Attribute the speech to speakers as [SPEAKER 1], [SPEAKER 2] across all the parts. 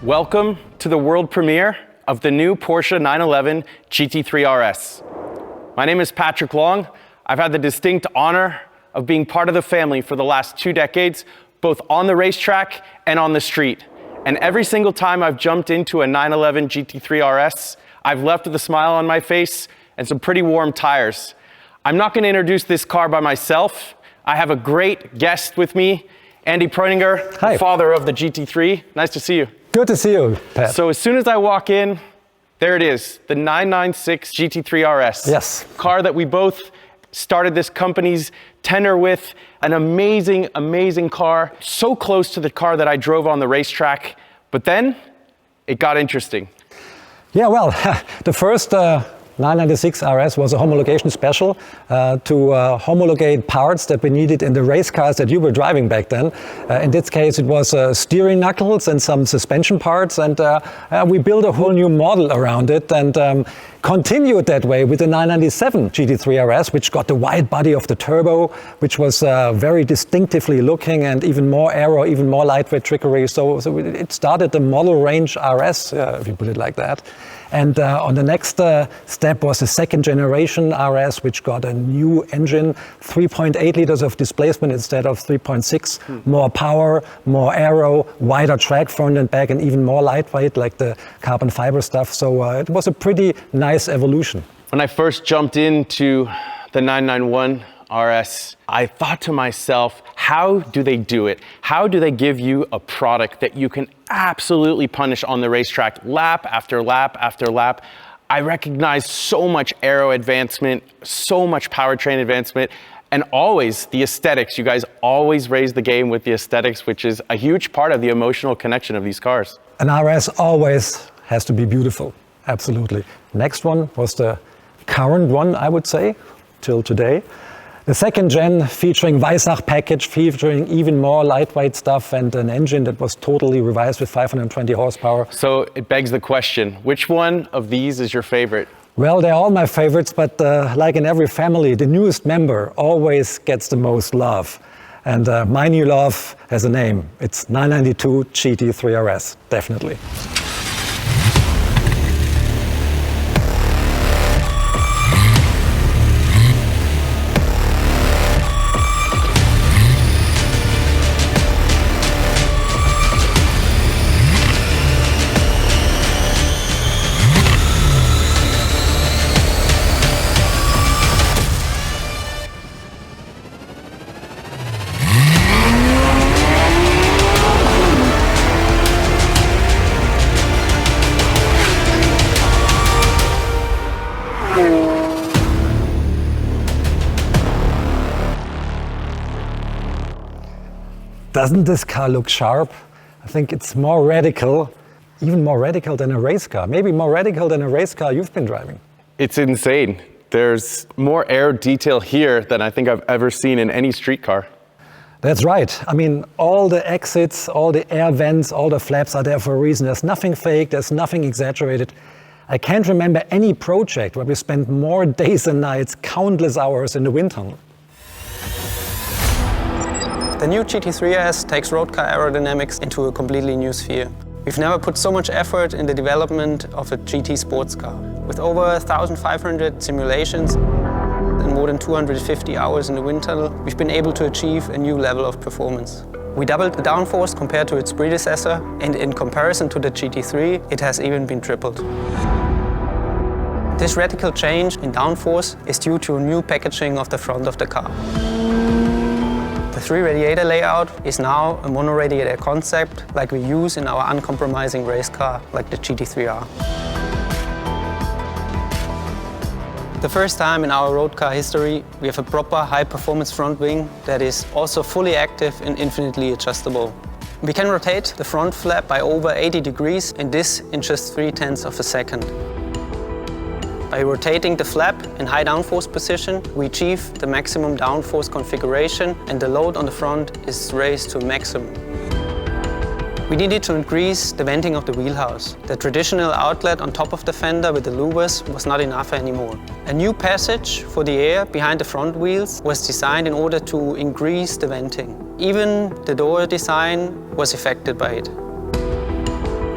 [SPEAKER 1] Welcome to the world premiere of the new Porsche 911 GT3 RS. My name is Patrick Long. I've had the distinct honor of being part of the family for the last 2 decades, both on the racetrack and on the street. And every single time I've jumped into a 911 GT3 RS, I've left with a smile on my face and some pretty warm tires. I'm not going to introduce this car by myself. I have a great guest with me, Andy Preuninger,
[SPEAKER 2] Hi.
[SPEAKER 1] Father of the GT3. Nice to see you.
[SPEAKER 2] Good to see you, Pat.
[SPEAKER 1] So as soon as I walk in, there it is, the 996 GT3 RS.
[SPEAKER 2] Yes.
[SPEAKER 1] Car that we both started this company's tenure with. An amazing, amazing car. So close to the car that I drove on the racetrack. But then it got interesting.
[SPEAKER 2] Yeah, well, the first 996 RS was a homologation special to homologate parts that we needed in the race cars that you were driving back then. In this case, it was steering knuckles and some suspension parts, and we built a whole new model around it and continued that way with the 997 GT3 RS, which got the wide body of the turbo, which was very distinctively looking, and even more aero, even more lightweight trickery. So it started the model range RS, if you put it like that. And on the next step was the second generation RS, which got a new engine, 3.8 liters of displacement instead of 3.6, more power, more aero, wider track front and back, and even more lightweight, like the carbon fiber stuff. So it was a pretty nice evolution.
[SPEAKER 1] When I first jumped into the 991 RS, I thought to myself, how do they do it? How do they give you a product that you can absolutely punish on the racetrack lap after lap after lap? I recognized so much aero advancement, so much powertrain advancement, and always the aesthetics. You guys always raise the game with the aesthetics, which is a huge part of the emotional connection of these cars.
[SPEAKER 2] An RS always has to be beautiful, absolutely. Next one was the current one, I would say, till today. The second gen featuring Weissach package, featuring even more lightweight stuff and an engine that was totally revised with 520 horsepower.
[SPEAKER 1] So it begs the question, which one of these is your favorite?
[SPEAKER 2] Well, they're all my favorites, but like in every family, the newest member always gets the most love. And my new love has a name. It's 992 GT3 RS, definitely. Doesn't this car look sharp? I think it's more radical, even more radical than a race car. Maybe more radical than a race car you've been driving.
[SPEAKER 1] It's insane. There's more aero detail here than I think I've ever seen in any street car.
[SPEAKER 2] That's right. I mean, all the exits, all the air vents, all the flaps are there for a reason. There's nothing fake, there's nothing exaggerated. I can't remember any project where we spent more days and nights, countless hours in the wind tunnel.
[SPEAKER 3] The new GT3 RS takes road car aerodynamics into a completely new sphere. We've never put so much effort in the development of a GT sports car. With over 1,500 simulations and more than 250 hours in the wind tunnel, we've been able to achieve a new level of performance. We doubled the downforce compared to its predecessor, and in comparison to the GT3, it has even been tripled. This radical change in downforce is due to a new packaging of the front of the car. The 3-radiator layout is now a mono-radiator concept like we use in our uncompromising race car, like the GT3R. The first time in our road car history, we have a proper high-performance front wing that is also fully active and infinitely adjustable. We can rotate the front flap by over 80 degrees, and this in just 0.3 of a second. By rotating the flap in high downforce position, we achieve the maximum downforce configuration, and the load on the front is raised to a maximum. We needed to increase the venting of the wheelhouse. The traditional outlet on top of the fender with the louvers was not enough anymore. A new passage for the air behind the front wheels was designed in order to increase the venting. Even the door design was affected by it.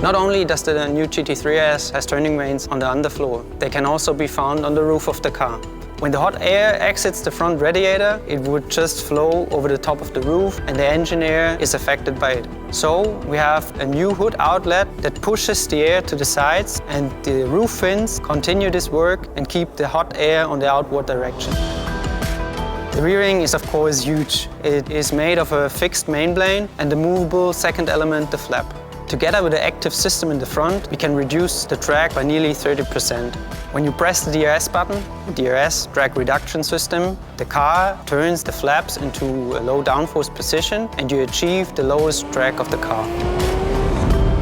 [SPEAKER 3] Not only does the new GT3 RS has turning vanes on the underfloor, they can also be found on the roof of the car. When the hot air exits the front radiator, it would just flow over the top of the roof and the engine air is affected by it. So we have a new hood outlet that pushes the air to the sides, and the roof fins continue this work and keep the hot air on the outward direction. The rear wing is of course huge. It is made of a fixed mainplane and the movable second element, the flap. Together with the active system in the front, we can reduce the drag by nearly 30%. When you press the DRS button, the DRS drag reduction system, the car turns the flaps into a low downforce position and you achieve the lowest drag of the car.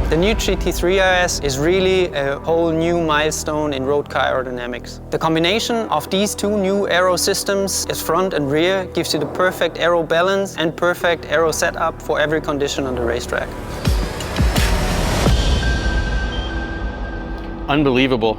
[SPEAKER 3] The new GT3 RS is really a whole new milestone in road car aerodynamics. The combination of these two new aero systems, as front and rear, gives you the perfect aero balance and perfect aero setup for every condition on the racetrack.
[SPEAKER 1] Unbelievable.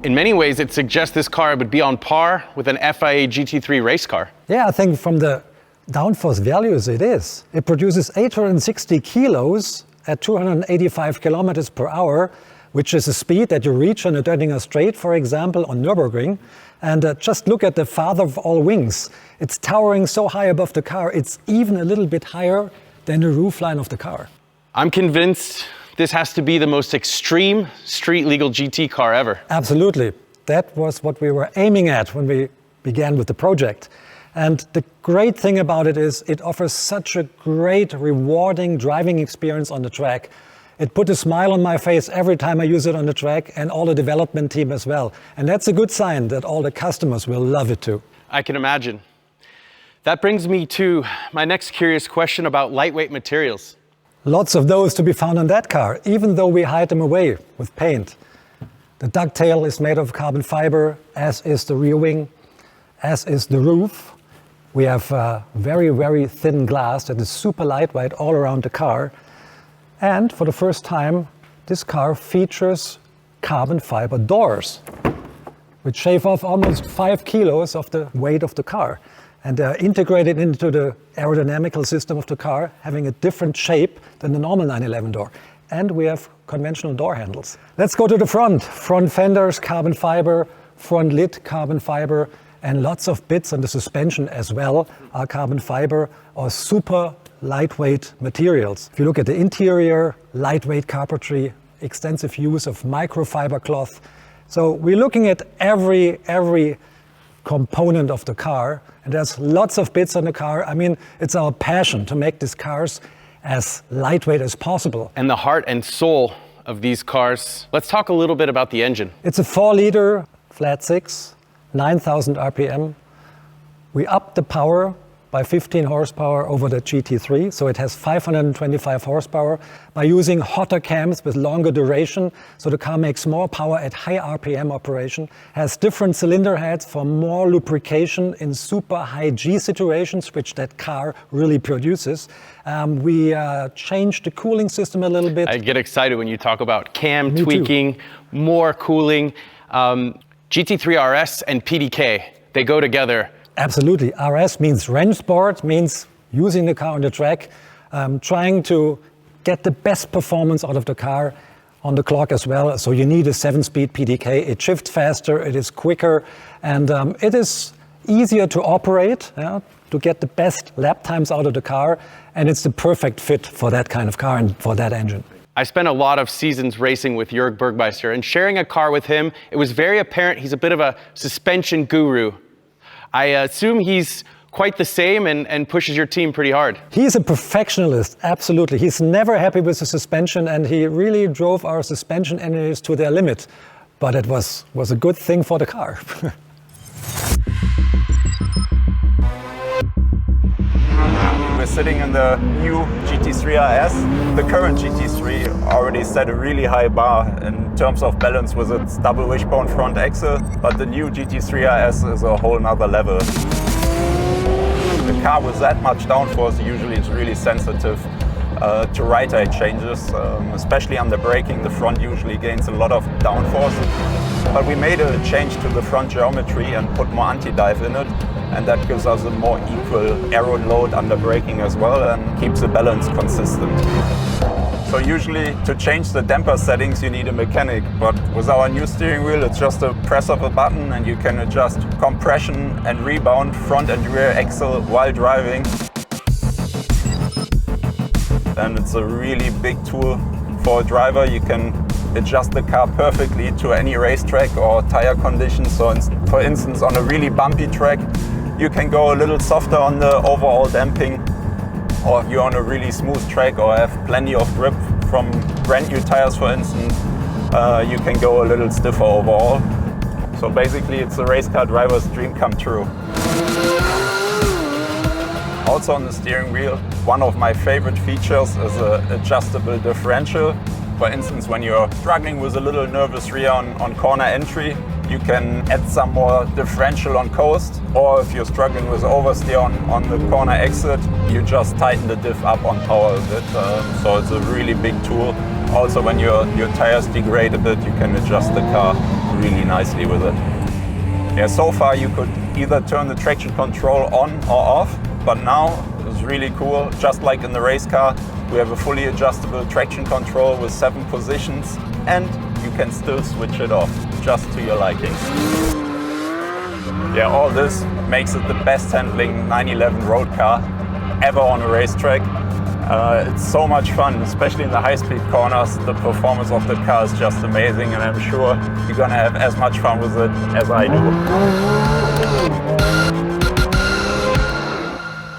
[SPEAKER 1] In many ways, it suggests this car would be on par with an FIA GT3 race car.
[SPEAKER 2] Yeah, I think from the downforce values it is. It produces 860 kilos at 285 kilometers per hour, which is a speed that you reach on a Döttinger Straight, for example, on Nürburgring. And just look at the father of all wings. It's towering so high above the car, it's even a little bit higher than the roofline of the car.
[SPEAKER 1] I'm convinced this has to be the most extreme street-legal GT car ever.
[SPEAKER 2] Absolutely. That was what we were aiming at when we began with the project. And the great thing about it is it offers such a great, rewarding driving experience on the track. It put a smile on my face every time I use it on the track, and all the development team as well. And that's a good sign that all the customers will love it too.
[SPEAKER 1] I can imagine. That brings me to my next curious question about lightweight materials.
[SPEAKER 2] Lots of those to be found on that car, even though we hide them away with paint. The ducktail is made of carbon fiber, as is the rear wing, as is the roof. We have very, very thin glass that is super lightweight all around the car. And for the first time, this car features carbon fiber doors, which shave off almost 5 kilos of the weight of the car. And they're integrated into the aerodynamical system of the car, having a different shape than the normal 911 door. And we have conventional door handles. Let's go to the front. Front fenders, carbon fiber, front lid, carbon fiber, and lots of bits on the suspension as well are carbon fiber or super lightweight materials. If you look at the interior, lightweight carpentry, extensive use of microfiber cloth. So we're looking at every component of the car, and there's lots of bits on the car. I mean, it's our passion to make these cars as lightweight as possible.
[SPEAKER 1] And the heart and soul of these cars. Let's talk a little bit about the engine.
[SPEAKER 2] It's a 4-liter flat six, 9,000 RPM. We upped the power by 15 horsepower over the GT3, so it has 525 horsepower by using hotter cams with longer duration, so the car makes more power at high RPM operation, has different cylinder heads for more lubrication in super high G situations, which that car really produces. We changed the cooling system a little bit.
[SPEAKER 1] I get excited when you talk about cam tweaking, more cooling. GT3 RS and PDK, they go together.
[SPEAKER 2] Absolutely. RS means range sport, means using the car on the track, trying to get the best performance out of the car on the clock as well. So you need a 7-speed PDK. It shifts faster, it is quicker, and it is easier to operate, to get the best lap times out of the car, and it's the perfect fit for that kind of car and for that engine.
[SPEAKER 1] I spent a lot of seasons racing with Jörg Bergmeister, and sharing a car with him, it was very apparent he's a bit of a suspension guru. I assume he's quite the same and pushes your team pretty hard.
[SPEAKER 2] He's a perfectionist, absolutely. He's never happy with the suspension, and he really drove our suspension engineers to their limit. But it was a good thing for the car.
[SPEAKER 4] We're sitting in the new GT3 RS. The current GT3 already set a really high bar in terms of balance with its double wishbone front axle, but the new GT3 RS is a whole nother level. The car with that much downforce usually is really sensitive to right-eye changes, especially under braking. The front usually gains a lot of downforce, but we made a change to the front geometry and put more anti-dive in it, and that gives us a more equal aero load under braking as well and keeps the balance consistent. So usually to change the damper settings you need a mechanic, but with our new steering wheel it's just a press of a button and you can adjust compression and rebound, front and rear axle while driving. And it's a really big tool for a driver. You can adjust the car perfectly to any racetrack or tire conditions. So for instance, on a really bumpy track, you can go a little softer on the overall damping, or if you're on a really smooth track or have plenty of grip from brand new tires, for instance, you can go a little stiffer overall. So basically it's a race car driver's dream come true. Also on the steering wheel, one of my favorite features is an adjustable differential. For instance, when you're struggling with a little nervous rear on corner entry, you can add some more differential on coast, or if you're struggling with oversteer on the corner exit, you just tighten the diff up on power a bit. So it's a really big tool. Also when your tires degrade a bit, you can adjust the car really nicely with it. Yeah, so far you could either turn the traction control on or off, but now it's really cool. Just like in the race car, we have a fully adjustable traction control with 7 positions, and you can still switch it off, just to your liking. Yeah, all this makes it the best handling 911 road car ever on a racetrack. It's so much fun, especially in the high-speed corners. The performance of the car is just amazing, and I'm sure you're gonna have as much fun with it as I do.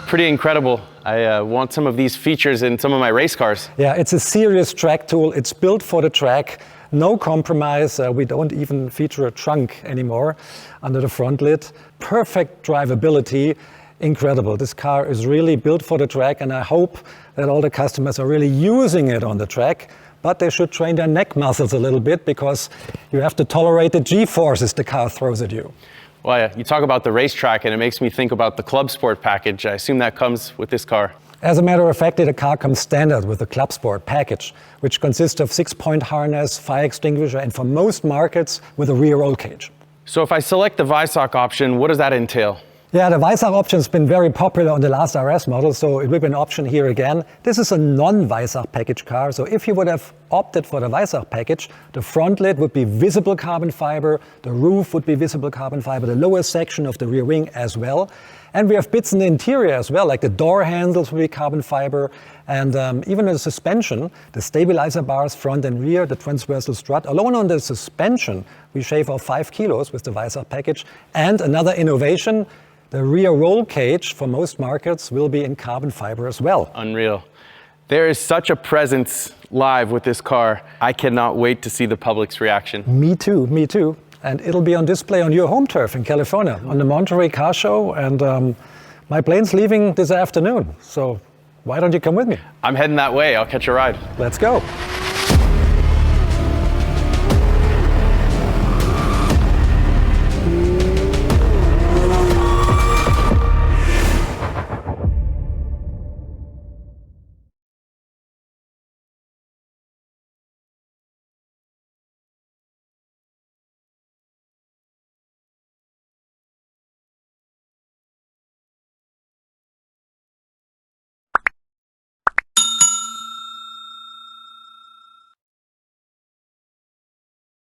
[SPEAKER 1] Pretty incredible. I want some of these features in some of my race cars.
[SPEAKER 2] Yeah, it's a serious track tool. It's built for the track. No compromise. We don't even feature a trunk anymore under the front lid. Perfect drivability. Incredible. This car is really built for the track, and I hope that all the customers are really using it on the track. But they should train their neck muscles a little bit, because you have to tolerate the G-forces the car throws at you.
[SPEAKER 1] Well, yeah, you talk about the racetrack and it makes me think about the Club Sport package. I assume that comes with this car.
[SPEAKER 2] As a matter of fact, the car comes standard with the Club Sport package, which consists of 6-point harness, fire extinguisher, and for most markets with a rear roll cage.
[SPEAKER 1] So if I select the Weissach option, what does that entail?
[SPEAKER 2] Yeah, the Weissach option has been very popular on the last RS model, so it will be an option here again. This is a non-Weissach package car, so if you would have opted for the Weissach package, the front lid would be visible carbon fiber, the roof would be visible carbon fiber, the lower section of the rear wing as well. And we have bits in the interior as well, like the door handles will be carbon fiber, and even the suspension, the stabilizer bars front and rear, the transversal strut. Alone on the suspension, we shave off 5 kilos with the Weissach package. And another innovation, the rear roll cage for most markets will be in carbon fiber as well.
[SPEAKER 1] Unreal. There is such a presence live with this car. I cannot wait to see the public's reaction.
[SPEAKER 2] Me too, me too. And it'll be on display on your home turf in California, on the Monterey Car Show. And my plane's leaving this afternoon. So why don't you come with me?
[SPEAKER 1] I'm heading that way. I'll catch a ride.
[SPEAKER 2] Let's go.